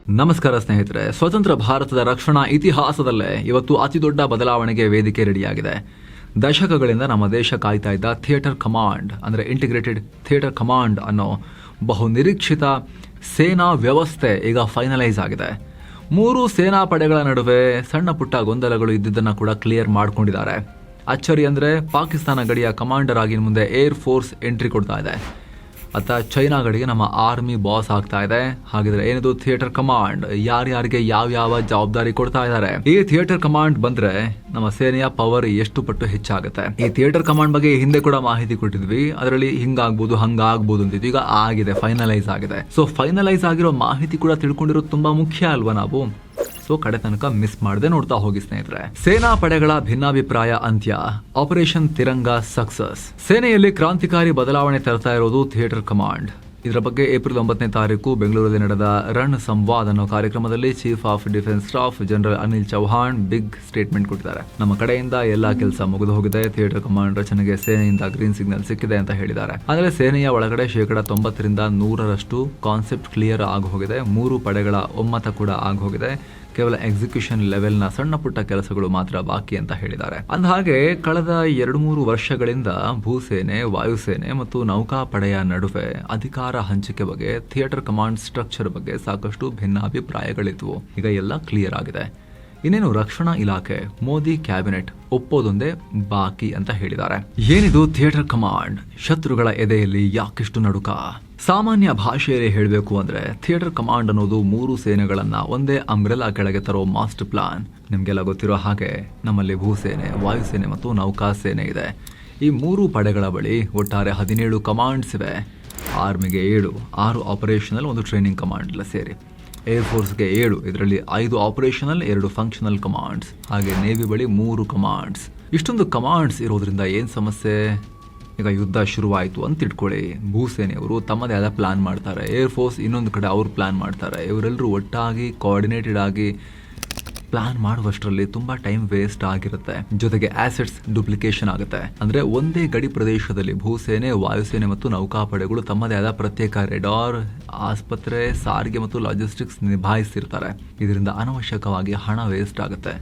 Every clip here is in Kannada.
ನಮಸ್ಕಾರ ಸ್ನೇಹಿತರೆ, ಸ್ವತಂತ್ರ ಭಾರತದ ರಕ್ಷಣಾ ಇತಿಹಾಸದಲ್ಲೇ ಇವತ್ತು ಅತಿ ದೊಡ್ಡ ಬದಲಾವಣೆಗೆ ವೇದಿಕೆ ರೆಡಿಯಾಗಿದೆ. ದಶಕಗಳಿಂದ ನಮ್ಮ ದೇಶ ಕಾಯ್ತಾ ಇದ್ದ ಥಿಯೇಟರ್ ಕಮಾಂಡ್ ಅಂದರೆ ಇಂಟಿಗ್ರೇಟೆಡ್ ಥಿಯೇಟರ್ ಕಮಾಂಡ್ ಅನ್ನೋ ಬಹು ನಿರೀಕ್ಷಿತ ಸೇನಾ ವ್ಯವಸ್ಥೆ ಈಗ ಫೈನಲೈಸ್ ಆಗಿದೆ. 3 ಸೇನಾ ಪಡೆಗಳ ನಡುವೆ ಸಣ್ಣ ಪುಟ್ಟ ಗೊಂದಲಗಳು ಇದ್ದಿದ್ದನ್ನು ಕೂಡ ಕ್ಲಿಯರ್ ಮಾಡ್ಕೊಂಡಿದ್ದಾರೆ. ಅಚ್ಚರಿ ಅಂದರೆ ಪಾಕಿಸ್ತಾನ ಗಡಿಯ ಕಮಾಂಡರ್ ಆಗಿ ಮುಂದೆ ಏರ್ ಫೋರ್ಸ್ ಎಂಟ್ರಿ ಕೊಡ್ತಾ ಇದೆ. ಅತ್ತ ಚೈನಾ ಗಡಿಗೆ ನಮ್ಮ ಆರ್ಮಿ ಬಾಸ್ ಆಗ್ತಾ ಇದೆ. ಹಾಗಿದ್ರೆ ಏನಿದು ಥಿಯೇಟರ್ ಕಮಾಂಡ್, ಯಾರ್ಯಾರಿಗೆ ಯಾವ ಜವಾಬ್ದಾರಿ ಕೊಡ್ತಾ ಇದ್ದಾರೆ? ಈ ಥಿಯೇಟರ್ ಕಮಾಂಡ್ ಬಂದ್ರೆ ನಮ್ಮ ಸೇನೆಯ ಪವರ್ ಎಷ್ಟು ಪಟ್ಟು ಹೆಚ್ಚಾಗುತ್ತೆ. ಈ ಥಿಯೇಟರ್ ಕಮಾಂಡ್ ಬಗ್ಗೆ ಹಿಂದೆ ಕೂಡ ಮಾಹಿತಿ ಕೊಟ್ಟಿದ್ವಿ. ಅದರಲ್ಲಿ ಹಿಂಗಾಗ್ಬೋದು ಹಂಗಾಗ್ಬೋದು ಅಂತಿದ್ವಿ. ಈಗ ಆಗಿದೆ, ಫೈನಲೈಸ್ ಆಗಿದೆ. ಸೊ ಫೈನಲೈಸ್ ಆಗಿರೋ ಮಾಹಿತಿ ಕೂಡ ತಿಳ್ಕೊಂಡಿರೋದು ತುಂಬಾ ಮುಖ್ಯ ಅಲ್ವಾ ನಾವು? ಸೊ ಕಡೆ ತನಕ ಮಿಸ್ ಮಾಡದೆ ನೋಡ್ತಾ ಹೋಗಿ ಸ್ನೇಹಿತರೆ. ಸೇನಾ ಪಡೆಗಳ ಭಿನ್ನಾಭಿಪ್ರಾಯ ಅಂತ್ಯ, ಆಪರೇಷನ್ ತಿರಂಗ ಸಕ್ಸಸ್. ಸೇನೆಯಲ್ಲಿ ಕ್ರಾಂತಿಕಾರಿ ಬದಲಾವಣೆ ತರ್ತಾ ಇರೋದು ಥಿಯೇಟರ್ ಕಮಾಂಡ್. ಇದರ ಬಗ್ಗೆ ಏಪ್ರಿಲ್ 9ನೇ ತಾರೀಕು ಬೆಂಗಳೂರಲ್ಲಿ ನಡೆದ ರನ್ ಸಂವಾದ್ ಅನ್ನೋ ಕಾರ್ಯಕ್ರಮದಲ್ಲಿ chief of defence staff general Anil Chauhan big statement ಕೊಟ್ಟಿದ್ದಾರೆ. ನಮ್ಮ ಕಡೆಯಿಂದ ಎಲ್ಲಾ ಕೆಲಸ ಮುಗಿದು ಹೋಗಿದೆ, ಥಿಯೇಟರ್ ಕಮಾಂಡ್ ರಚನೆಗೆ ಸೇನೆಯಿಂದ ಗ್ರೀನ್ ಸಿಗ್ನಲ್ ಸಿಕ್ಕಿದೆ ಅಂತ ಹೇಳಿದ್ದಾರೆ. ಆದರೆ ಸೇನೆಯ ಒಳಗಡೆ 90% ರಿಂದ 100% ಕಾನ್ಸೆಪ್ಟ್ ಕ್ಲಿಯರ್ ಆಗಿ ಹೋಗಿದೆ. 3 ಪಡೆಗಳ ಒಮ್ಮತ ಕೂಡ ಆಗಿ ಹೋಗಿದೆ. ಕೇವಲ ಎಕ್ಸಿಕ್ಯೂಷನ್ ಲೆವೆಲ್ನ ಸಣ್ಣ ಪುಟ್ಟ ಕೆಲಸಗಳು ಮಾತ್ರ ಬಾಕಿ ಅಂತ ಹೇಳಿದ್ದಾರೆ. ಅಂದಹಾಗೆ ಕಳೆದ 2-3 ವರ್ಷಗಳಿಂದ ಭೂಸೇನೆ, ವಾಯುಸೇನೆ ಮತ್ತು ನೌಕಾಪಡೆಯ ನಡುವೆ ಅಧಿಕಾರ ಹಂಚಿಕೆ ಬಗ್ಗೆ, ಥಿಯೇಟರ್ ಕಮಾಂಡ್ ಸ್ಟ್ರಕ್ಚರ್ ಬಗ್ಗೆ ಸಾಕಷ್ಟು ಭಿನ್ನಾಭಿಪ್ರಾಯಗಳಿದ್ವು. ಈಗ ಎಲ್ಲ ಕ್ಲಿಯರ್ ಆಗಿದೆ. ಇನ್ನೇನು ರಕ್ಷಣಾ ಇಲಾಖೆ, ಮೋದಿ ಕ್ಯಾಬಿನೆಟ್ ಒಪ್ಪೋದೊಂದೇ ಬಾಕಿ ಅಂತ ಹೇಳಿದ್ದಾರೆ. ಏನಿದು ಥಿಯೇಟರ್ ಕಮಾಂಡ್? ಶತ್ರುಗಳ ಎದೆಯಲ್ಲಿ ಯಾಕಿಷ್ಟು ನಡುಕ? ಸಾಮಾನ್ಯ ಭಾಷೆಯಲ್ಲಿ ಹೇಳಬೇಕು ಅಂದ್ರೆ ಥಿಯೇಟರ್ ಕಮಾಂಡ್ ಅನ್ನೋದು 3 ಸೇನೆಗಳನ್ನ ಒಂದೇ ಅಂಬ್ರೆಲಾ ಕೆಳಗೆ ತರೋ ಮಾಸ್ಟರ್ ಪ್ಲಾನ್. ನಿಮ್ಗೆಲ್ಲ ಗೊತ್ತಿರೋ ಹಾಗೆ ನಮ್ಮಲ್ಲಿ ಭೂಸೇನೆ, ವಾಯುಸೇನೆ ಮತ್ತು ನೌಕಾಸೇನೆ ಇದೆ. ಈ 3 ಪಡೆಗಳ ಬಳಿ ಒಟ್ಟಾರೆ 17 ಕಮಾಂಡ್ಸ್ ಇವೆ. ಆರ್ಮಿಗೆ 7, 6 ಆಪರೇಷನಲ್, 1 ಟ್ರೈನಿಂಗ್ ಕಮಾಂಡ್ ಎಲ್ಲ ಸೇರಿ. ಏರ್ ಫೋರ್ಸ್ಗೆ 7, ಇದರಲ್ಲಿ 5 ಆಪರೇಷನಲ್, 2 ಫಂಕ್ಷನಲ್ ಕಮಾಂಡ್ಸ್. ಹಾಗೆ ನೇವಿ ಬಳಿ 3 ಕಮಾಂಡ್ಸ್. ಇಷ್ಟೊಂದು ಕಮಾಂಡ್ಸ್ ಇರೋದ್ರಿಂದ ಏನು ಸಮಸ್ಯೆ? ಈಗ ಯುದ್ಧ ಶುರುವಾಯಿತು ಅಂತ ಇಟ್ಕೊಳ್ಳಿ. ಭೂಸೇನೆಯವರು ತಮ್ಮದೇ ಆದ ಪ್ಲಾನ್ ಮಾಡ್ತಾರೆ, ಏರ್ ಫೋರ್ಸ್ ಇನ್ನೊಂದು ಕಡೆ ಅವ್ರು ಪ್ಲಾನ್ ಮಾಡ್ತಾರೆ. ಇವರೆಲ್ಲರೂ ಒಟ್ಟಾಗಿ ಕೋಆರ್ಡಿನೇಟೆಡ್ ಆಗಿ ಪ್ಲಾನ್ ಮಾಡುವಷ್ಟರಲ್ಲಿ ತುಂಬಾ ಟೈಮ್ ವೇಸ್ಟ್ ಆಗಿರುತ್ತೆ. ಜೊತೆಗೆ ಆಸೆಟ್ಸ್ ಡುಪ್ಲಿಕೇಶನ್ ಆಗುತ್ತೆ. ಅಂದ್ರೆ ಒಂದೇ ಗಡಿ ಪ್ರದೇಶದಲ್ಲಿ ಭೂಸೇನೆ, ವಾಯುಸೇನೆ ಮತ್ತು ನೌಕಾಪಡೆಗಳು ತಮ್ಮದೇ ಆದ ಪ್ರತ್ಯೇಕ ರೆಡಾರ್, ಆಸ್ಪತ್ರೆ, ಸಾರಿಗೆ ಮತ್ತು ಲಾಜಿಸ್ಟಿಕ್ಸ್ ನಿಭಾಯಿಸ್ತಿರ್ತಾರೆ. ಇದರಿಂದ ಅನವಶ್ಯಕವಾಗಿ ಹಣ ವೇಸ್ಟ್ ಆಗುತ್ತೆ.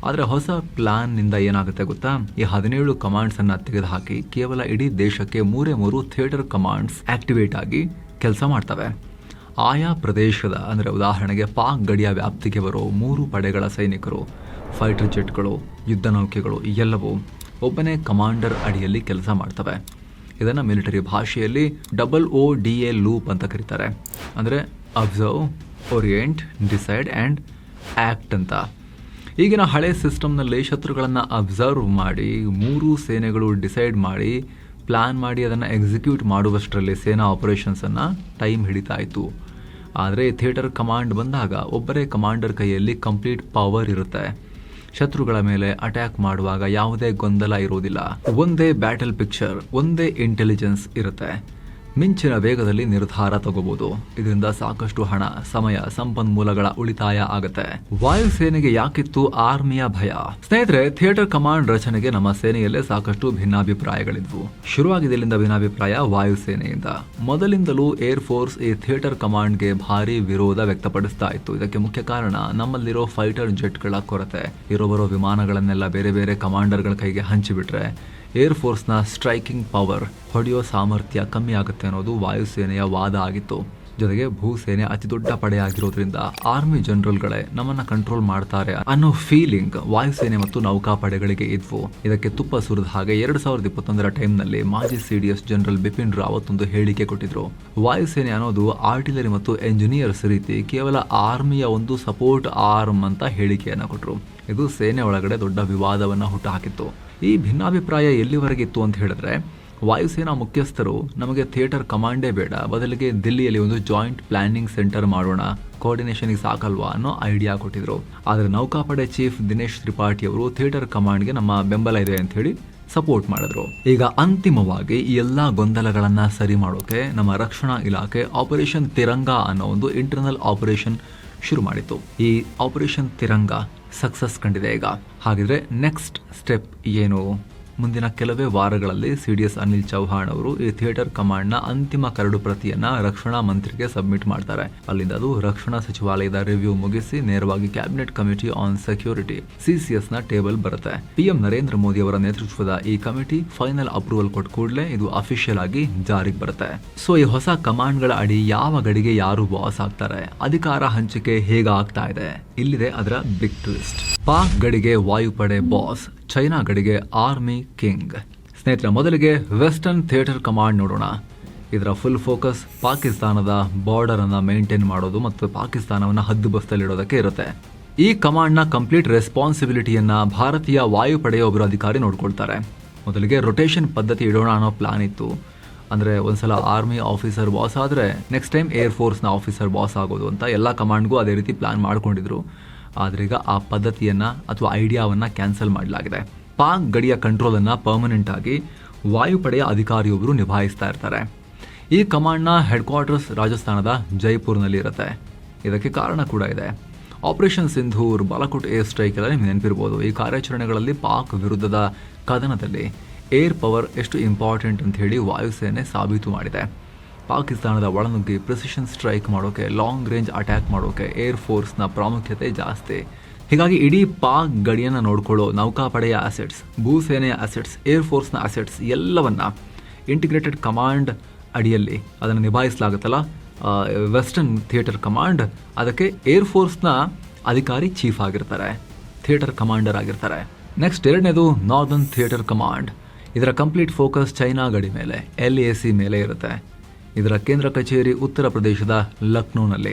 ಆದರೆ ಹೊಸ ಪ್ಲಾನ್ ನಿಂದ ಏನಾಗುತ್ತೆ ಗೊತ್ತಾ? ಈ 17 ಕಮಾಂಡ್ಸ್ ಅನ್ನ ತೆಗೆದುಹಾಕಿ ಕೇವಲ ಇಡೀ ದೇಶಕ್ಕೆ 3 ಥಿಯೇಟರ್ ಕಮಾಂಡ್ಸ್ ಆಕ್ಟಿವೇಟ್ ಆಗಿ ಕೆಲಸ ಮಾಡ್ತವೆ. ಆಯಾ ಪ್ರದೇಶದ ಅಂದರೆ ಉದಾಹರಣೆಗೆ ಪಾಕ್ ಗಡಿಯ ವ್ಯಾಪ್ತಿಗೆ ಬರೋ 3 ಪಡೆಗಳ ಸೈನಿಕರು, ಫೈಟರ್ ಜೆಟ್ಗಳು, ಯುದ್ಧ ನೌಕೆಗಳು ಎಲ್ಲವೂ ಒಬ್ಬನೇ ಕಮಾಂಡರ್ ಅಡಿಯಲ್ಲಿ ಕೆಲಸ ಮಾಡ್ತವೆ. ಇದನ್ನು ಮಿಲಿಟರಿ ಭಾಷೆಯಲ್ಲಿ OODA ಲೂಪ್ ಅಂತ ಕರೀತಾರೆ. ಅಂದರೆ observe, orient, decide and act ಅಂತ. ಈಗಿನ ಹಳೆ ಸಿಸ್ಟಮ್ನಲ್ಲಿ ಶತ್ರುಗಳನ್ನು ಅಬ್ಸರ್ವ್ ಮಾಡಿ 3 ಸೇನೆಗಳು ಡಿಸೈಡ್ ಮಾಡಿ ಪ್ಲಾನ್ ಮಾಡಿ ಅದನ್ನು ಎಕ್ಸಿಕ್ಯೂಟ್ ಮಾಡುವಷ್ಟರಲ್ಲಿ ಸೇನಾ ಆಪರೇಷನ್ಸನ್ನು ಟೈಮ್ ಹಿಡಿತಾ ಇತ್ತು. ಆದರೆ ಥಿಯೇಟರ್ ಕಮಾಂಡ್ ಬಂದಾಗ ಒಬ್ಬರೇ ಕಮಾಂಡರ್ ಕೈಯಲ್ಲಿ ಕಂಪ್ಲೀಟ್ ಪವರ್ ಇರುತ್ತೆ. ಶತ್ರುಗಳ ಮೇಲೆ ಅಟ್ಯಾಕ್ ಮಾಡುವಾಗ ಯಾವುದೇ ಗೊಂದಲ ಇರೋದಿಲ್ಲ. ಒಂದೇ ಬ್ಯಾಟಲ್ ಪಿಕ್ಚರ್, ಒಂದೇ ಇಂಟೆಲಿಜೆನ್ಸ್ ಇರುತ್ತೆ. ಮಿಂಚಿನ ವೇಗದಲ್ಲಿ ನಿರ್ಧಾರ ತಗೋಬಹುದು. ಇದರಿಂದ ಸಾಕಷ್ಟು ಹಣ, ಸಮಯ, ಸಂಪನ್ಮೂಲಗಳ ಉಳಿತಾಯ ಆಗುತ್ತೆ. ವಾಯುಸೇನೆಗೆ ಯಾಕಿತ್ತು ಆರ್ಮಿಯ ಭಯ? ಸ್ನೇಹಿತರೆ, ಥಿಯೇಟರ್ ಕಮಾಂಡ್ ರಚನೆಗೆ ನಮ್ಮ ಸೇನೆಯಲ್ಲೇ ಸಾಕಷ್ಟು ಭಿನ್ನಾಭಿಪ್ರಾಯಗಳಿದ್ವು. ಶುರುವಾಗಿದೆ ಇಲ್ಲಿಂದ ಭಿನ್ನಾಭಿಪ್ರಾಯ ವಾಯುಸೇನೆಯಿಂದ. ಮೊದಲಿಂದಲೂ ಏರ್ ಫೋರ್ಸ್ ಈ ಥಿಯೇಟರ್ ಕಮಾಂಡ್ಗೆ ಭಾರಿ ವಿರೋಧ ವ್ಯಕ್ತಪಡಿಸ್ತಾ ಇತ್ತು. ಇದಕ್ಕೆ ಮುಖ್ಯ ಕಾರಣ ನಮ್ಮಲ್ಲಿರೋ ಫೈಟರ್ ಜೆಟ್ಗಳ ಕೊರತೆ. ಇರೋ ವಿಮಾನಗಳನ್ನೆಲ್ಲ ಬೇರೆ ಕಮಾಂಡರ್ಗಳ ಕೈಗೆ ಹಂಚಿಬಿಟ್ರೆ ಏರ್ ಫೋರ್ಸ್ನ ಸ್ಟ್ರೈಕಿಂಗ್ ಪವರ್, ಹೊಡೆಯೋ ಸಾಮರ್ಥ್ಯ ಕಮ್ಮಿ ಆಗುತ್ತೆ ಅನ್ನೋದು ವಾಯುಸೇನೆಯ ವಾದ ಆಗಿತ್ತು. ಜೊತೆಗೆ ಭೂಸೇನೆ ಅತಿ ದೊಡ್ಡ ಪಡೆಯಾಗಿರೋದ್ರಿಂದ ಆರ್ಮಿ ಜನರಲ್ಗಳೇ ನಮ್ಮನ್ನ ಕಂಟ್ರೋಲ್ ಮಾಡ್ತಾರೆ ಅನ್ನೋ ಫೀಲಿಂಗ್ ವಾಯುಸೇನೆ ಮತ್ತು ನೌಕಾಪಡೆಗಳಿಗೆ ಇದ್ವು. ಇದಕ್ಕೆ ತುಪ್ಪ ಸುರಿದ ಹಾಗೆ 2021ರ ಟೈಮ್ನಲ್ಲಿ ಮಾಜಿ CDS ಜನರಲ್ ಬಿಪಿನ್ ರಾವತ್ ಒಂದು ಹೇಳಿಕೆ ಕೊಟ್ಟಿದ್ರು. ವಾಯುಸೇನೆ ಅನ್ನೋದು ಆರ್ಟಿಲರಿ ಮತ್ತು ಎಂಜಿನಿಯರ್ಸ್ ರೀತಿ ಕೇವಲ ಆರ್ಮಿಯ ಒಂದು ಸಪೋರ್ಟ್ ಆರ್ಮ್ ಅಂತ ಹೇಳಿಕೆಯನ್ನು ಕೊಟ್ಟರು. ಇದು ಸೇನೆ ಒಳಗಡೆ ದೊಡ್ಡ ವಿವಾದವನ್ನ ಹುಟ್ಟುಹಾಕಿತ್ತು. ಈ ಭಿನ್ನಾಭಿಪ್ರಾಯ ಎಲ್ಲಿವರೆಗಿತ್ತು ಅಂತ ಹೇಳಿದ್ರೆ, ವಾಯುಸೇನಾ ಮುಖ್ಯಸ್ಥರು ನಮಗೆ ಥಿಯೇಟರ್ ಕಮಾಂಡೇ ಬೇಡ, ಬದಲಿಗೆ ದಿಲ್ಲಿಯಲ್ಲಿ ಒಂದು ಜಾಯಿಂಟ್ ಪ್ಲಾನಿಂಗ್ ಸೆಂಟರ್ ಮಾಡೋಣ, ಕೋಆರ್ಡಿನೇಷನ್ಗೆ ಸಾಕಲ್ವಾ ಅನ್ನೋ ಐಡಿಯಾ ಕೊಟ್ಟಿದ್ರು. ಆದರೆ ನೌಕಾಪಡೆ ಚೀಫ್ ದಿನೇಶ್ ತ್ರಿಪಾಠಿ ಅವರು ಥಿಯೇಟರ್ ಕಮಾಂಡ್ಗೆ ನಮ್ಮ ಬೆಂಬಲ ಇದೆ ಅಂತ ಹೇಳಿ ಸಪೋರ್ಟ್ ಮಾಡಿದ್ರು. ಈಗ ಅಂತಿಮವಾಗಿ ಈ ಎಲ್ಲಾ ಗೊಂದಲಗಳನ್ನ ಸರಿ ಮಾಡೋಕೆ ನಮ್ಮ ರಕ್ಷಣಾ ಇಲಾಖೆ ಆಪರೇಷನ್ ತಿರಂಗ ಅನ್ನೋ ಒಂದು ಇಂಟರ್ನಲ್ ಆಪರೇಷನ್ ಶುರು ಮಾಡಿತ್ತು. ಈ ಆಪರೇಷನ್ ತಿರಂಗ ಸಕ್ಸಸ್ ಕಂಡಿದೆ ಈಗ. ಹಾಗಿದ್ರೆ ನೆಕ್ಸ್ಟ್ ಸ್ಟೆಪ್ ಏನು? ಮುಂದಿನ ಕೆಲವೇ ವಾರಗಳಲ್ಲಿ CDS ಅನಿಲ್ ಚೌಹಾಣ್ ಅವರು ಈ ಥಿಯೇಟರ್ ಕಮಾಂಡ್ನ ಅಂತಿಮ ಕರಡು ಪ್ರತಿಯನ್ನ ರಕ್ಷಣಾ ಮಂತ್ರಿಗೆ ಸಬ್ಮಿಟ್ ಮಾಡ್ತಾರೆ. ಅಲ್ಲಿಂದ ಅದು ರಕ್ಷಣಾ ಸಚಿವಾಲಯದ ರಿವ್ಯೂ ಮುಗಿಸಿ ನೇರವಾಗಿ cabinet committee on security CCS ನ ಟೇಬಲ್ ಬರುತ್ತೆ. PM ನರೇಂದ್ರ ಮೋದಿ ಅವರ ನೇತೃತ್ವದ ಈ ಕಮಿಟಿ ಫೈನಲ್ ಅಪ್ರೂವಲ್ ಕೊಟ್ಟ ಕೂಡಲೇ ಇದು ಅಫಿಷಿಯಲ್ ಆಗಿ ಜಾರಿಗೆ ಬರುತ್ತೆ. ಸೊ ಈ ಹೊಸ ಕಮಾಂಡ್ಗಳ ಅಡಿ ಯಾವ ಗಡಿಗೆ ಯಾರು ಬಾಸ್ ಆಗ್ತಾರೆ, ಅಧಿಕಾರ ಹಂಚಿಕೆ ಹೇಗಾಗ್ತಾ ಇದೆ, ಇಲ್ಲಿದೆ ಅದರ ಬಿಗ್ ಟ್ವಿಸ್ಟ್. ಪಾಕ್ ಗಡಿಗೆ ವಾಯುಪಡೆ ಬಾಸ್, ಚೈನಾ ಗಡಿಗೆ ಆರ್ಮಿ ಕಿಂಗ್. ಸ್ನೇಹಿತರೆ, ಮೊದಲಿಗೆ ವೆಸ್ಟರ್ನ್ ಥಿಯೇಟರ್ ಕಮಾಂಡ್ ನೋಡೋಣ. ಇದರ ಫುಲ್ ಫೋಕಸ್ ಪಾಕಿಸ್ತಾನದ ಬಾರ್ಡರ್ ಅನ್ನ ಮೇಂಟೈನ್ ಮಾಡೋದು ಮತ್ತು ಪಾಕಿಸ್ತಾನವನ್ನ ಹದ್ದುಬಸ್ತಲ್ಲಿಡೋದಕ್ಕೆ ಇರುತ್ತೆ. ಈ ಕಮಾಂಡ್ನ ಕಂಪ್ಲೀಟ್ ರೆಸ್ಪಾನ್ಸಿಬಿಲಿಟಿಯನ್ನ ಭಾರತೀಯ ವಾಯುಪಡೆಯ ಒಬ್ಬರು ಅಧಿಕಾರಿ ನೋಡ್ಕೊಳ್ತಾರೆ. ಮೊದಲಿಗೆ ರೊಟೇಷನ್ ಪದ್ಧತಿ ಇಡೋಣ ಅನ್ನೋ ಪ್ಲಾನ್ ಇತ್ತು. ಅಂದರೆ ಒಂದ್ಸಲ ಆರ್ಮಿ ಆಫೀಸರ್ ಬಾಸ್ ಆದರೆ ನೆಕ್ಸ್ಟ್ ಟೈಮ್ ಏರ್ ಫೋರ್ಸ್ನ ಆಫೀಸರ್ ಬಾಸ್ ಆಗೋದು ಅಂತ ಎಲ್ಲ ಕಮಾಂಡ್ಗೂ ಅದೇ ರೀತಿ ಪ್ಲಾನ್ ಮಾಡ್ಕೊಂಡಿದ್ರು. ಆದರೆ ಈಗ ಆ ಪದ್ಧತಿಯನ್ನು ಅಥವಾ ಐಡಿಯಾವನ್ನು ಕ್ಯಾನ್ಸಲ್ ಮಾಡಲಾಗಿದೆ. ಪಾಕ್ ಗಡಿಯ ಕಂಟ್ರೋಲನ್ನು ಪರ್ಮನೆಂಟ್ ಆಗಿ ವಾಯುಪಡೆಯ ಅಧಿಕಾರಿಯೊಬ್ಬರು ನಿಭಾಯಿಸ್ತಾ ಇರ್ತಾರೆ. ಈ ಕಮಾಂಡ್ನ ಹೆಡ್ ಕ್ವಾರ್ಟರ್ಸ್ ರಾಜಸ್ಥಾನದ ಜೈಪುರ್ನಲ್ಲಿ ಇರುತ್ತೆ. ಇದಕ್ಕೆ ಕಾರಣ ಕೂಡ ಇದೆ. Operation Sindoor, Balakot air strike ಎಲ್ಲ ನಿಮ್ಗೆ ನೆನಪಿರ್ಬೋದು. ಈ ಕಾರ್ಯಾಚರಣೆಗಳಲ್ಲಿ ಪಾಕ್ ವಿರುದ್ಧದ ಕದನದಲ್ಲಿ ಏರ್ ಪವರ್ ಎಷ್ಟು ಇಂಪಾರ್ಟೆಂಟ್ ಅಂತ ಹೇಳಿ ವಾಯುಸೇನೆ ಸಾಬೀತು ಮಾಡಿದೆ. ಪಾಕಿಸ್ತಾನದ ಒಳನುಗ್ಗಿ ಪ್ರಿಸಿಷನ್ ಸ್ಟ್ರೈಕ್ ಮಾಡೋಕೆ, ಲಾಂಗ್ ರೇಂಜ್ ಅಟ್ಯಾಕ್ ಮಾಡೋಕೆ ಏರ್ ಫೋರ್ಸ್ನ ಪ್ರಾಮುಖ್ಯತೆ ಜಾಸ್ತಿ. ಹೀಗಾಗಿ ಇಡೀ ಪಾಕ್ ಗಡಿಯನ್ನು ನೋಡ್ಕೊಳ್ಳೋ ನೌಕಾಪಡೆಯ ಅಸೆಟ್ಸ್, ಭೂಸೇನೆಯ ಅಸೆಟ್ಸ್, ಏರ್ ಫೋರ್ಸ್ನ ಅಸೆಟ್ಸ್ ಎಲ್ಲವನ್ನ ಇಂಟಿಗ್ರೇಟೆಡ್ ಕಮಾಂಡ್ ಅಡಿಯಲ್ಲಿ ಅದನ್ನು ನಿಭಾಯಿಸಲಾಗುತ್ತಲ್ಲ, ವೆಸ್ಟರ್ನ್ ಥಿಯೇಟರ್ ಕಮಾಂಡ್, ಅದಕ್ಕೆ ಏರ್ ಫೋರ್ಸ್ನ ಅಧಿಕಾರಿ ಚೀಫ್ ಆಗಿರ್ತಾರೆ, ಥಿಯೇಟರ್ ಕಮಾಂಡರ್ ಆಗಿರ್ತಾರೆ. ನೆಕ್ಸ್ಟ್ ಎರಡನೇದು ನಾರ್ದರ್ನ್ ಥಿಯೇಟರ್ ಕಮಾಂಡ್. ಇದರ ಕಂಪ್ಲೀಟ್ ಫೋಕಸ್ ಚೈನಾ ಗಡಿ ಮೇಲೆ, LAC ಮೇಲೆ ಇರುತ್ತೆ. ಇದರ ಕೇಂದ್ರ ಕಚೇರಿ ಉತ್ತರ ಪ್ರದೇಶದ ಲಕ್ನೋನಲ್ಲಿ.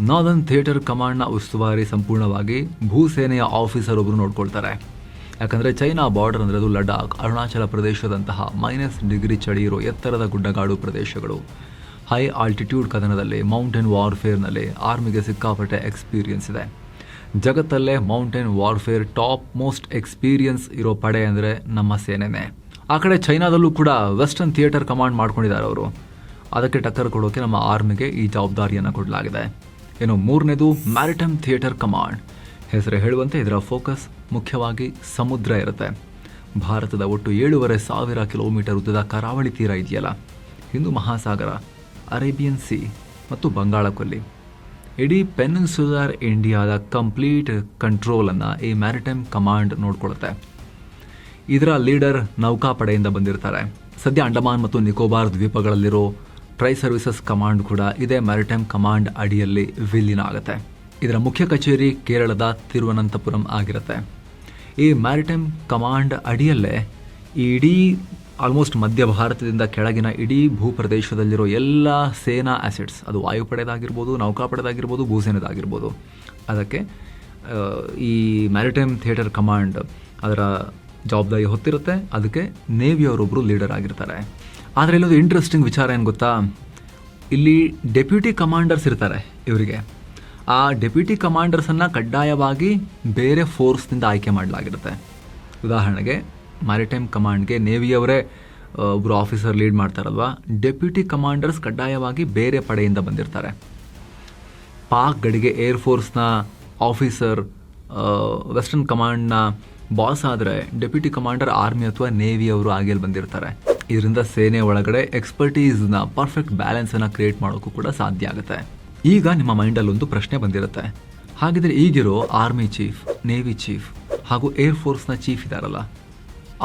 ನಾರ್ದರ್ನ್ ಥಿಯೇಟರ್ ಕಮಾಂಡ್ನ ಉಸ್ತುವಾರಿ ಸಂಪೂರ್ಣವಾಗಿ ಭೂಸೇನೆಯ ಆಫೀಸರ್ ಒಬ್ಬರು ನೋಡ್ಕೊಳ್ತಾರೆ. ಯಾಕಂದರೆ ಚೈನಾ ಬಾರ್ಡರ್ ಅಂದರೆ ಅದು ಲಡಾಖ್, ಅರುಣಾಚಲ ಪ್ರದೇಶದಂತಹ -ಡಿಗ್ರಿ ಚಳಿ ಇರೋ ಎತ್ತರದ ಗುಡ್ಡಗಾಡು ಪ್ರದೇಶಗಳು. ಹೈ ಆಲ್ಟಿಟ್ಯೂಡ್ ಕದನದಲ್ಲಿ, ಮೌಂಟೇನ್ ವಾರ್ಫೇರ್ನಲ್ಲಿ ಆರ್ಮಿಗೆ ಸಿಕ್ಕಾಪಟ್ಟೆ ಎಕ್ಸ್ಪೀರಿಯನ್ಸ್ ಇದೆ. ಜಗತ್ತಲ್ಲೇ mountain warfare top most experience ಇರೋ ಪಡೆ ಅಂದರೆ ನಮ್ಮ ಸೇನೆನೇ. ಆ ಕಡೆ ಚೈನಾದಲ್ಲೂ ಕೂಡ ವೆಸ್ಟರ್ನ್ ಥಿಯೇಟರ್ ಕಮಾಂಡ್ ಮಾಡ್ಕೊಂಡಿದ್ದಾರೆ ಅವರು. ಅದಕ್ಕೆ ಟಕ್ಕರ್ ಕೊಡೋಕೆ ನಮ್ಮ ಆರ್ಮಿಗೆ ಈ ಜವಾಬ್ದಾರಿಯನ್ನು ಕೊಡಲಾಗಿದೆ. ಇನ್ನು ಮೂರನೇದು ಮ್ಯಾರಿಟೈಮ್ ಥಿಯೇಟರ್ ಕಮಾಂಡ್. ಹೆಸರು ಹೇಳುವಂತೆ ಇದರ ಫೋಕಸ್ ಮುಖ್ಯವಾಗಿ ಸಮುದ್ರ ಇರುತ್ತೆ. ಭಾರತದ ಒಟ್ಟು 7,500 ಕಿಲೋಮೀಟರ್ ಉದ್ದದ ಕರಾವಳಿ ತೀರ ಇದೆಯಲ್ಲ, ಹಿಂದೂ ಮಹಾಸಾಗರ, ಅರೇಬಿಯನ್ ಸಿ ಮತ್ತು ಬಂಗಾಳ ಕೊಲ್ಲಿ, ಇಡೀ ಪೆನಿನ್ಸುಲರ್ ಇಂಡಿಯಾದ ಕಂಪ್ಲೀಟ್ ಕಂಟ್ರೋಲನ್ನು ಈ ಮ್ಯಾರಿಟೈಮ್ ಕಮಾಂಡ್ ನೋಡ್ಕೊಳ್ಳುತ್ತೆ. ಇದರ ಲೀಡರ್ ನೌಕಾಪಡೆಯಿಂದ ಬಂದಿರ್ತಾರೆ. ಸದ್ಯ ಅಂಡಮಾನ್ ಮತ್ತು ನಿಕೋಬಾರ್ ದ್ವೀಪಗಳಲ್ಲಿರೋ ಟ್ರೈ ಸರ್ವಿಸಸ್ ಕಮಾಂಡ್ ಕೂಡ ಇದೇ ಮ್ಯಾರಿಟೈಮ್ ಕಮಾಂಡ್ ಅಡಿಯಲ್ಲಿ ವಿಲೀನ ಆಗುತ್ತೆ. ಇದರ ಮುಖ್ಯ ಕಚೇರಿ ಕೇರಳದ ತಿರುವನಂತಪುರಂ ಆಗಿರುತ್ತೆ. ಈ ಮ್ಯಾರಿಟೈಮ್ ಕಮಾಂಡ್ ಅಡಿಯಲ್ಲೇ ಇಡೀ ಆಲ್ಮೋಸ್ಟ್ ಮಧ್ಯ ಭಾರತದಿಂದ ಕೆಳಗಿನ ಇಡೀ ಭೂಪ್ರದೇಶದಲ್ಲಿರೋ ಎಲ್ಲ ಸೇನಾ ಅಸೆಟ್ಸ್, ಅದು ವಾಯುಪಡೆದಾಗಿರ್ಬೋದು, ನೌಕಾಪಡೆದಾಗಿರ್ಬೋದು, ಭೂಸೇನೆದಾಗಿರ್ಬೋದು, ಅದಕ್ಕೆ ಈ ಮ್ಯಾರಿಟೈಮ್ ಥಿಯೇಟರ್ ಕಮಾಂಡ್ ಅದರ ಜವಾಬ್ದಾರಿ ಹೊತ್ತಿರುತ್ತೆ. ಅದಕ್ಕೆ ನೇವಿಯವರೊಬ್ಬರು ಲೀಡರ್ ಆಗಿರ್ತಾರೆ. ಆದರೆ ಇಲ್ಲೊಂದು ಇಂಟ್ರೆಸ್ಟಿಂಗ್ ವಿಚಾರ ಏನು ಗೊತ್ತಾ, ಇಲ್ಲಿ ಡೆಪ್ಯೂಟಿ ಕಮಾಂಡರ್ಸ್ ಇರ್ತಾರೆ ಇವರಿಗೆ. ಆ ಡೆಪ್ಯೂಟಿ ಕಮಾಂಡರ್ಸನ್ನು ಕಡ್ಡಾಯವಾಗಿ ಬೇರೆ ಫೋರ್ಸ್ನಿಂದ ಆಯ್ಕೆ ಮಾಡಲಾಗಿರುತ್ತೆ. ಉದಾಹರಣೆಗೆ ಮ್ಯಾರಿಟೈಮ್ ಕಮಾಂಡ್ಗೆ ನೇವಿಯವರೇ ಒಬ್ಬರು ಆಫೀಸರ್ ಲೀಡ್ ಮಾಡ್ತಾರಲ್ವ, ಡೆಪ್ಯೂಟಿ ಕಮಾಂಡರ್ಸ್ ಕಡ್ಡಾಯವಾಗಿ ಬೇರೆ ಪಡೆಯಿಂದ ಬಂದಿರ್ತಾರೆ. ಪಾಕ್ ಗಡಿಗೆ ಏರ್ ಫೋರ್ಸ್ನ ಆಫೀಸರ್ ವೆಸ್ಟರ್ನ್ ಕಮಾಂಡ್ನ ಬಾಸ್ ಆದರೆ ಡೆಪ್ಯೂಟಿ ಕಮಾಂಡರ್ ಆರ್ಮಿ ಅಥವಾ ನೇವಿಯವರು ಆಗೇಲಿ ಬಂದಿರ್ತಾರೆ. ಇದರಿಂದ ಸೇನೆ ಒಳಗಡೆ ಎಕ್ಸ್ಪರ್ಟೀಸ್ನ ಪರ್ಫೆಕ್ಟ್ ಬ್ಯಾಲೆನ್ಸನ್ನು ಕ್ರಿಯೇಟ್ ಮಾಡೋಕ್ಕೂ ಕೂಡ ಸಾಧ್ಯ ಆಗುತ್ತೆ. ಈಗ ನಿಮ್ಮ ಮೈಂಡಲ್ಲಿ ಒಂದು ಪ್ರಶ್ನೆ ಬಂದಿರುತ್ತೆ, ಹಾಗಿದ್ರೆ ಈಗಿರೋ ಆರ್ಮಿ ಚೀಫ್, ನೇವಿ ಚೀಫ್ ಹಾಗೂ ಏರ್ ಫೋರ್ಸ್ನ ಚೀಫ್ ಇದ್ದಾರಲ್ಲ,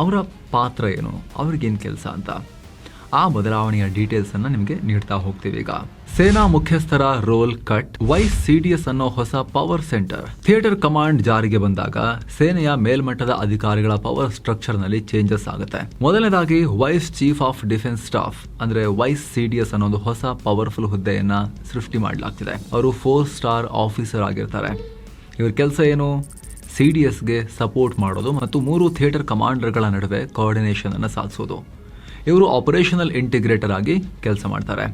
ಅವರ ಪಾತ್ರ ಏನು, ಅವ್ರಿಗೇನು ಕೆಲಸ ಅಂತ. ಆ ಬದಲಾವಣೆಯ ಡೀಟೇಲ್ಸನ್ನು ನಿಮಗೆ ನೀಡ್ತಾ ಹೋಗ್ತೀವಿ. ಈಗ ಸೇನಾ ಮುಖ್ಯಸ್ಥರ ರೋಲ್ ಕಟ್. ವೈಸ್ CDS ಅನ್ನೋ ಹೊಸ ಪವರ್ ಸೆಂಟರ್ ಥಿಯೇಟರ್ ಕಮಾಂಡ್ ಜಾರಿಗೆ ಬಂದಾಗ ಸೇನೆಯ ಮೇಲ್ಮಟ್ಟದ ಅಧಿಕಾರಿಗಳ ಪವರ್ ಸ್ಟ್ರಕ್ಚರ್ನಲ್ಲಿ ಚೇಂಜಸ್ ಆಗುತ್ತೆ. ಮೊದಲನೇದಾಗಿ vice chief of defence staff ಅಂದ್ರೆ ವೈಸ್ CDS ಅನ್ನೋ ಹೊಸ ಪವರ್ಫುಲ್ ಹುದ್ದೆಯನ್ನ ಸೃಷ್ಟಿ ಮಾಡಲಾಗ್ತಿದೆ. ಅವರು 4 ಸ್ಟಾರ್ ಆಫೀಸರ್ ಆಗಿರ್ತಾರೆ. ಇವ್ರ ಕೆಲಸ ಏನು, CDSಗೆ ಸಪೋರ್ಟ್ ಮಾಡೋದು ಮತ್ತು 3 ಥಿಯೇಟರ್ ಕಮಾಂಡರ್ಗಳ ನಡುವೆ ಕೋಆರ್ಡಿನೇಷನ್ ಅನ್ನು ಸಾಧಿಸೋದು. ಇವರು ಆಪರೇಷನಲ್ ಇಂಟಿಗ್ರೇಟರ್ ಆಗಿ ಕೆಲಸ ಮಾಡ್ತಾರೆ.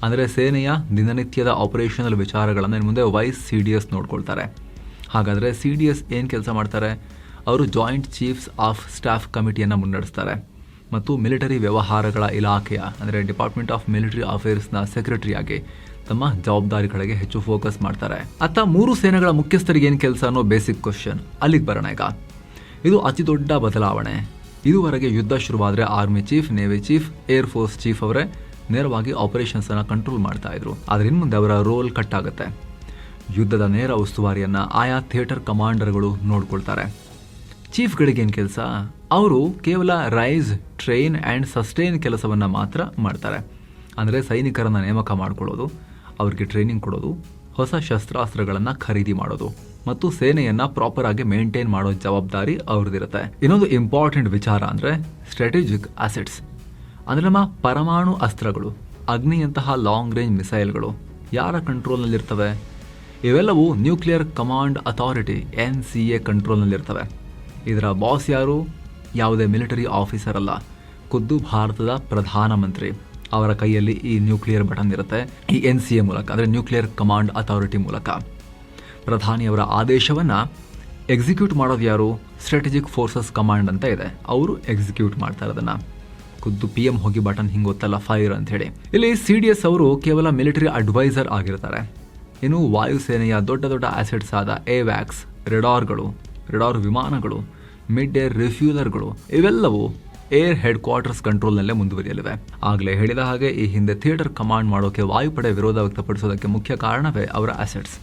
ಅಂದರೆ ಸೇನೆಯ ದಿನನಿತ್ಯದ ಆಪರೇಷನಲ್ ವಿಚಾರಗಳನ್ನು ಮುಂದೆ ವೈಸ್ CDS ನೋಡ್ಕೊಳ್ತಾರೆ. ಹಾಗಾದರೆ CDS ಏನು ಕೆಲಸ ಮಾಡ್ತಾರೆ, ಅವರು ಜಾಯಿಂಟ್ ಚೀಫ್ಸ್ ಆಫ್ ಸ್ಟಾಫ್ ಕಮಿಟಿಯನ್ನು ಮುನ್ನಡೆಸ್ತಾರೆ ಮತ್ತು ಮಿಲಿಟರಿ ವ್ಯವಹಾರಗಳ ಇಲಾಖೆಯ ಅಂದರೆ ಡಿಪಾರ್ಟ್ಮೆಂಟ್ ಆಫ್ ಮಿಲಿಟರಿ ಅಫೇರ್ಸ್ನ ಸೆಕ್ರೆಟರಿಯಾಗಿ ತಮ್ಮ ಜವಾಬ್ದಾರಿಗಳಿಗೆ ಹೆಚ್ಚು ಫೋಕಸ್ ಮಾಡ್ತಾರೆ. ಅತ್ತ 3 ಸೇನೆಗಳ ಮುಖ್ಯಸ್ಥರಿಗೆ ಏನು ಕೆಲಸ ಅನ್ನೋ ಬೇಸಿಕ್ ಕ್ವಶನ್, ಅಲ್ಲಿಗೆ ಬರೋಣ. ಈಗ ಇದು ಅತಿ ದೊಡ್ಡ ಬದಲಾವಣೆ. ಇದುವರೆಗೆ ಯುದ್ಧ ಶುರುವಾದರೆ army chief, navy chief, air force chief ಅವರೇ ನೇರವಾಗಿ ಆಪರೇಷನ್ಸ್ ಅನ್ನ ಕಂಟ್ರೋಲ್ ಮಾಡ್ತಾ ಇದ್ರು. ಆದ್ರೆ ಇನ್ನು ಮುಂದೆ ಅವರ ರೋಲ್ ಕಟ್ ಆಗುತ್ತೆ. ಯುದ್ಧದ ನೇರ ಉಸ್ತುವಾರಿಯನ್ನ ಆಯಾ ಥಿಯೇಟರ್ ಕಮಾಂಡರ್ಗಳು ನೋಡ್ಕೊಳ್ತಾರೆ. ಚೀಫ್ಗಳಿಗೆ ಏನು ಕೆಲಸ? ಅವರು ಕೇವಲ ರೈಸ್, ಟ್ರೈನ್ ಆ್ಯಂಡ್ ಸಸ್ಟೈನ್ ಕೆಲಸವನ್ನು ಮಾತ್ರ ಮಾಡ್ತಾರೆ. ಅಂದರೆ ಸೈನಿಕರನ್ನು ನೇಮಕ ಮಾಡ್ಕೊಳ್ಳೋದು, ಅವ್ರಿಗೆ ಟ್ರೈನಿಂಗ್ ಕೊಡೋದು, ಹೊಸ ಶಸ್ತ್ರಾಸ್ತ್ರಗಳನ್ನು ಖರೀದಿ ಮಾಡೋದು ಮತ್ತು ಸೇನೆಯನ್ನು ಪ್ರಾಪರ್ ಆಗಿ ಮೇಂಟೈನ್ ಮಾಡೋ ಜವಾಬ್ದಾರಿ ಅವ್ರದ್ದಿರುತ್ತೆ. ಇನ್ನೊಂದು ಇಂಪಾರ್ಟೆಂಟ್ ವಿಚಾರ ಅಂದರೆ ಸ್ಟ್ರಾಟಜಿಕ್ ಅಸೆಟ್ಸ್. ಅಂದರೆ ನಮ್ಮ ಪರಮಾಣು ಅಸ್ತ್ರಗಳು, ಅಗ್ನಿಯಂತಹ ಲಾಂಗ್ ರೇಂಜ್ ಮಿಸೈಲ್ಗಳು ಯಾರ ಕಂಟ್ರೋಲ್ನಲ್ಲಿರ್ತವೆ? ಇವೆಲ್ಲವೂ ನ್ಯೂಕ್ಲಿಯರ್ ಕಮಾಂಡ್ ಅಥಾರಿಟಿ NCA ಕಂಟ್ರೋಲ್ನಲ್ಲಿರ್ತವೆ. ಇದರ ಬಾಸ್ ಯಾರು? ಯಾವುದೇ ಮಿಲಿಟರಿ ಆಫೀಸರ್ ಅಲ್ಲ, ಖುದ್ದು ಭಾರತದ ಪ್ರಧಾನಮಂತ್ರಿ. ಅವರ ಕೈಯಲ್ಲಿ ಈ ನ್ಯೂಕ್ಲಿಯರ್ ಬಟನ್ ಇರುತ್ತೆ. ಈ NCA ಮೂಲಕ, ಅಂದರೆ ನ್ಯೂಕ್ಲಿಯರ್ ಕಮಾಂಡ್ ಅಥಾರಿಟಿ ಮೂಲಕ ಪ್ರಧಾನಿಯವರ ಆದೇಶವನ್ನು ಎಕ್ಸಿಕ್ಯೂಟ್ ಮಾಡೋದು ಯಾರು? ಸ್ಟ್ರಾಟಜಿಕ್ ಫೋರ್ಸಸ್ ಕಮಾಂಡ್ ಅಂತ ಇದೆ, ಅವರು ಎಕ್ಸಿಕ್ಯೂಟ್ ಮಾಡ್ತಾರೆ ಅದನ್ನು. ಖುದ್ದು PM ಹೋಗಿ ಬಟನ್ ಹಿಂಗೆ ಗೊತ್ತಲ್ಲ, ಫೈರ್ ಅಂತ ಹೇಳಿ. ಇಲ್ಲಿ CDS ಅವರು ಕೇವಲ ಮಿಲಿಟರಿ ಅಡ್ವೈಸರ್ ಆಗಿರ್ತಾರೆ. ಇನ್ನು ವಾಯುಸೇನೆಯ ದೊಡ್ಡ ದೊಡ್ಡ ಆಸೆಟ್ಸ್ ಆದ AWACS, ರೆಡಾರ್ ವಿಮಾನಗಳು, ಮಿಡ್ ಏರ್ ರಿಫ್ಯೂಲರ್ಗಳು ಇವೆಲ್ಲವೂ ಏರ್ ಹೆಡ್ ಕ್ವಾರ್ಟರ್ಸ್ ಕಂಟ್ರೋಲ್ನಲ್ಲೇ ಮುಂದುವರಿಯಲಿವೆ. ಆಗಲೇ ಹೇಳಿದ ಹಾಗೆ ಈ ಹಿಂದೆ ಥಿಯೇಟರ್ ಕಮಾಂಡ್ ಮಾಡೋಕೆ ವಾಯುಪಡೆ ವಿರೋಧ ವ್ಯಕ್ತಪಡಿಸೋದಕ್ಕೆ ಮುಖ್ಯ ಕಾರಣವೇ ಅವರ ಆಸೆಟ್ಸ್.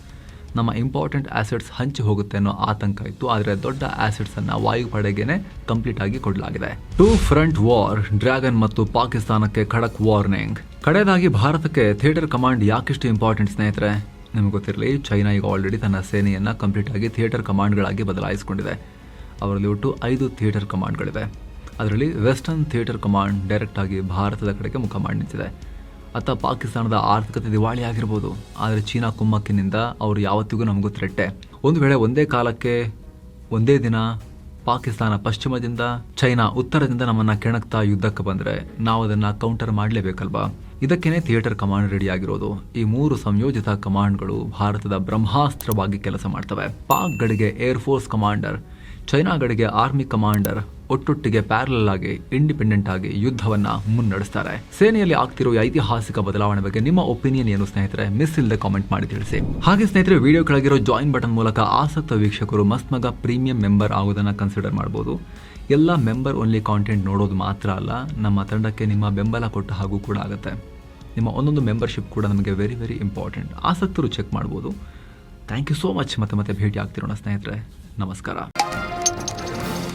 ನಮ್ಮ ಇಂಪಾರ್ಟೆಂಟ್ ಆಸೆಟ್ಸ್ ಹಂಚಿ ಹೋಗುತ್ತೆ ಅನ್ನೋ ಆತಂಕ ಇತ್ತು. ಆದರೆ ದೊಡ್ಡ ಆಸೆಟ್ಸ್ ಅನ್ನ ವಾಯುಪಡೆಗೇನೆ ಕಂಪ್ಲೀಟ್ ಆಗಿ ಕೊಡಲಾಗಿದೆ. 2 ಫ್ರಂಟ್ ವಾರ್, ಡ್ರ್ಯಾಗನ್ ಮತ್ತು ಪಾಕಿಸ್ತಾನಕ್ಕೆ ಖಡಕ್ ವಾರ್ನಿಂಗ್. ಕಡೆಯದಾಗಿ ಭಾರತಕ್ಕೆ ಥಿಯೇಟರ್ ಕಮಾಂಡ್ ಯಾಕಿಷ್ಟು ಇಂಪಾರ್ಟೆಂಟ್ ಸ್ನೇಹಿತರೆ? ನಿಮಗೆ ಗೊತ್ತಿರಲಿ, ಚೈನಾ ಈಗ ಆಲ್ರೆಡಿ ತನ್ನ ಸೇನೆಯನ್ನು ಕಂಪ್ಲೀಟ್ ಆಗಿ ಥಿಯೇಟರ್ ಕಮಾಂಡ್ಗಳಾಗಿ ಬದಲಾಯಿಸಿಕೊಂಡಿದೆ. ಅವರಲ್ಲಿ ಒಟ್ಟು 5 ಥಿಯೇಟರ್ ಕಮಾಂಡ್ಗಳಿವೆ. ಅದರಲ್ಲಿ ವೆಸ್ಟರ್ನ್ ಥಿಯೇಟರ್ ಕಮಾಂಡ್ ಡೈರೆಕ್ಟ್ ಆಗಿ ಭಾರತದ ಕಡೆಗೆ ಮುಖ ಮಾಡಿ ನಿಂತಿದೆ. ಅತ್ತ ಪಾಕಿಸ್ತಾನದ ಆರ್ಥಿಕತೆ ದಿವಾಳಿ ಆಗಿರ್ಬೋದು, ಆದರೆ ಚೀನಾ ಕುಮ್ಮಕ್ಕಿನಿಂದ ಅವರು ಯಾವತ್ತಿಗೂ ನಮಗೂ ಥ್ರೆಟ್ಟೆ. ಒಂದು ವೇಳೆ ಒಂದೇ ಕಾಲಕ್ಕೆ ಒಂದೇ ದಿನ ಪಾಕಿಸ್ತಾನ ಪಶ್ಚಿಮದಿಂದ, ಚೈನಾ ಉತ್ತರದಿಂದ ನಮ್ಮನ್ನು ಕೆಣಕ್ತಾ ಯುದ್ಧಕ್ಕೆ ಬಂದರೆ ನಾವು ಅದನ್ನು ಕೌಂಟರ್ ಮಾಡಲೇಬೇಕಲ್ವಾ? ಇದಕ್ಕೇನೆ ಥಿಯೇಟರ್ ಕಮಾಂಡ್ ರೆಡಿ ಆಗಿರೋದು. ಈ 3 ಸಂಯೋಜಿತ ಕಮಾಂಡ್ಗಳು ಭಾರತದ ಬ್ರಹ್ಮಾಸ್ತ್ರವಾಗಿ ಕೆಲಸ ಮಾಡ್ತವೆ. ಪಾಕ್ ಗಡಿಗೆ ಏರ್ ಫೋರ್ಸ್ ಕಮಾಂಡರ್, ಚೈನಾ ಗಡಿಗೆ ಆರ್ಮಿ ಕಮಾಂಡರ್ ಒಟ್ಟೊಟ್ಟಿಗೆ ಪ್ಯಾರಲಲ್ ಆಗಿ, ಇಂಡಿಪೆಂಡೆಂಟ್ ಆಗಿ ಯುದ್ಧವನ್ನ ಮುನ್ನಡೆಸ್ತಾರೆ. ಸೇನೆಯಲ್ಲಿ ಆಗ್ತಿರೋ ಐತಿಹಾಸಿಕ ಬದಲಾವಣೆ ಬಗ್ಗೆ ನಿಮ್ಮ ಒಪಿನಿಯನ್ ಏನು ಸ್ನೇಹಿತರೆ? ಮಿಸ್ ಇಲ್ಲದೆ ಕಾಮೆಂಟ್ ಮಾಡಿ ತಿಳಿಸಿ. ಹಾಗೆ ಸ್ನೇಹಿತರೆ, ವಿಡಿಯೋ ಕೆಳಗಿರೋ ಜಾಯಿನ್ ಬಟನ್ ಮೂಲಕ ಆಸಕ್ತ ವೀಕ್ಷಕರು ಮಸ್ತ್ ಮಗ ಪ್ರೀಮಿಯಂ ಮೆಂಬರ್ ಆಗೋದನ್ನ ಕನ್ಸಿಡರ್ ಮಾಡಬಹುದು. ಎಲ್ಲ ಮೆಂಬರ್ ಓನ್ಲಿ ಕಾಂಟೆಂಟ್ ನೋಡೋದು ಮಾತ್ರ ಅಲ್ಲ, ನಮ್ಮ ತಂಡಕ್ಕೆ ನಿಮ್ಮ ಬೆಂಬಲ ಕೊಟ್ಟ ಹಾಗೂ ಕೂಡ ಆಗುತ್ತೆ. ನಿಮ್ಮ ಒಂದೊಂದು ಮೆಂಬರ್ಶಿಪ್ ಕೂಡ ನಮಗೆ ವೆರಿ ವೆರಿ ಇಂಪಾರ್ಟೆಂಟ್. ಆಸಕ್ತರು ಚೆಕ್ ಮಾಡ್ಬೋದು. Thank you so much. ಮತ್ತೆ ಭೇಟಿ ಆಗ್ತಿರೋಣ ಸ್ನೇಹಿತರೆ. ನಮಸ್ಕಾರ.